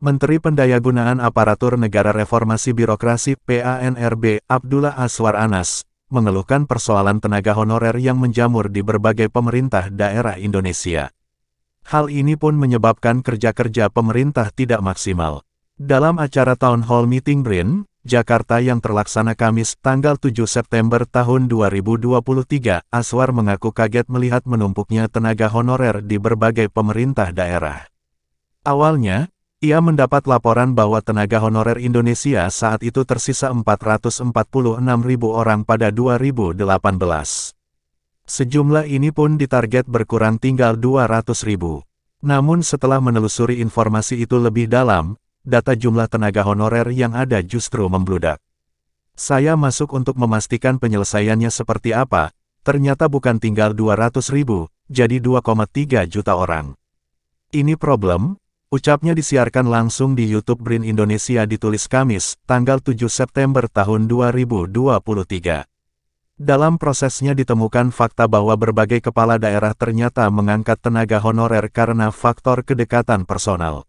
Menteri Pendayagunaan Aparatur Negara Reformasi Birokrasi (PANRB) Abdullah Azwar Anas, mengeluhkan persoalan tenaga honorer yang menjamur di berbagai pemerintah daerah Indonesia. Hal ini pun menyebabkan kerja-kerja pemerintah tidak maksimal. Dalam acara Town Hall Meeting BRIN, Jakarta yang terlaksana Kamis tanggal 7 September tahun 2023, Azwar mengaku kaget melihat menumpuknya tenaga honorer di berbagai pemerintah daerah. Awalnya, ia mendapat laporan bahwa tenaga honorer Indonesia saat itu tersisa 446.000 orang pada 2018. Sejumlah ini pun ditarget berkurang tinggal 200.000. Namun setelah menelusuri informasi itu lebih dalam, data jumlah tenaga honorer yang ada justru membludak. Saya masuk untuk memastikan penyelesaiannya seperti apa, ternyata bukan tinggal 200.000, jadi 2,3 juta orang. Ini problem, ucapnya disiarkan langsung di YouTube BRIN Indonesia ditulis Kamis, tanggal 7 September tahun 2023. Dalam prosesnya ditemukan fakta bahwa berbagai kepala daerah ternyata mengangkat tenaga honorer karena faktor kedekatan personal.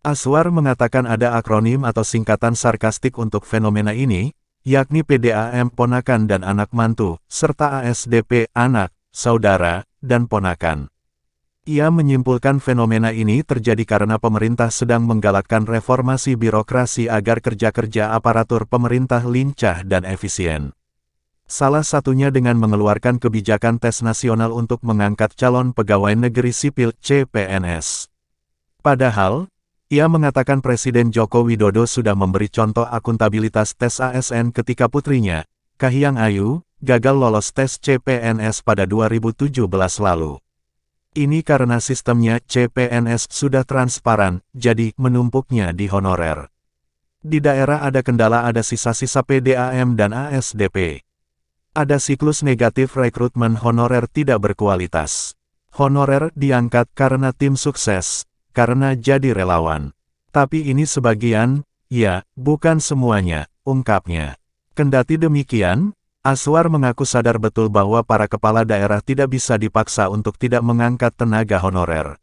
Azwar mengatakan ada akronim atau singkatan sarkastik untuk fenomena ini, yakni PDAM ponakan dan anak mantu, serta ASDP anak, saudara, dan ponakan. Ia menyimpulkan fenomena ini terjadi karena pemerintah sedang menggalakkan reformasi birokrasi agar kerja-kerja aparatur pemerintah lincah dan efisien. Salah satunya dengan mengeluarkan kebijakan tes nasional untuk mengangkat calon pegawai negeri sipil (CPNS). Padahal, ia mengatakan Presiden Joko Widodo sudah memberi contoh akuntabilitas tes ASN ketika putrinya, Kahiyang Ayu, gagal lolos tes CPNS pada 2017 lalu. Ini karena sistemnya CPNS sudah transparan, jadi menumpuknya di honorer. Di daerah ada kendala, ada sisa-sisa PDAM dan ASDP. Ada siklus negatif rekrutmen honorer tidak berkualitas. Honorer diangkat karena tim sukses, karena jadi relawan. Tapi ini sebagian, ya, bukan semuanya, ungkapnya. Kendati demikian, Azwar mengaku sadar betul bahwa para kepala daerah tidak bisa dipaksa untuk tidak mengangkat tenaga honorer.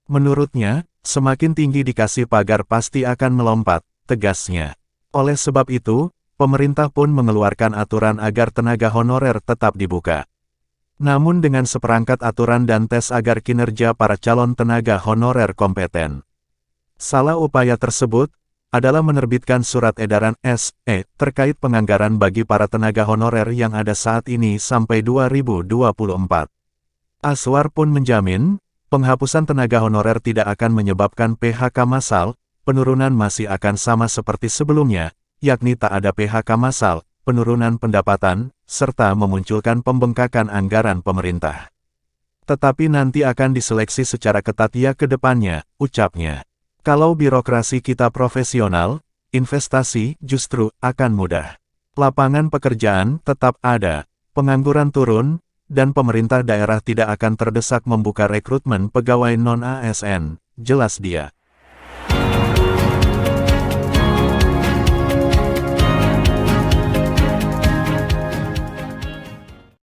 Menurutnya, semakin tinggi dikasih pagar pasti akan melompat, tegasnya. Oleh sebab itu, pemerintah pun mengeluarkan aturan agar tenaga honorer tetap dibuka. Namun dengan seperangkat aturan dan tes agar kinerja para calon tenaga honorer kompeten. Salah upaya tersebut adalah menerbitkan surat edaran SE terkait penganggaran bagi para tenaga honorer yang ada saat ini sampai 2024. Azwar pun menjamin, penghapusan tenaga honorer tidak akan menyebabkan PHK massal, penurunan masih akan sama seperti sebelumnya, yakni tak ada PHK massal, penurunan pendapatan, serta memunculkan pembengkakan anggaran pemerintah. Tetapi nanti akan diseleksi secara ketat ya ke depannya, ucapnya. Kalau birokrasi kita profesional, investasi justru akan mudah. Lapangan pekerjaan tetap ada, pengangguran turun, dan pemerintah daerah tidak akan terdesak membuka rekrutmen pegawai non-ASN, jelas dia.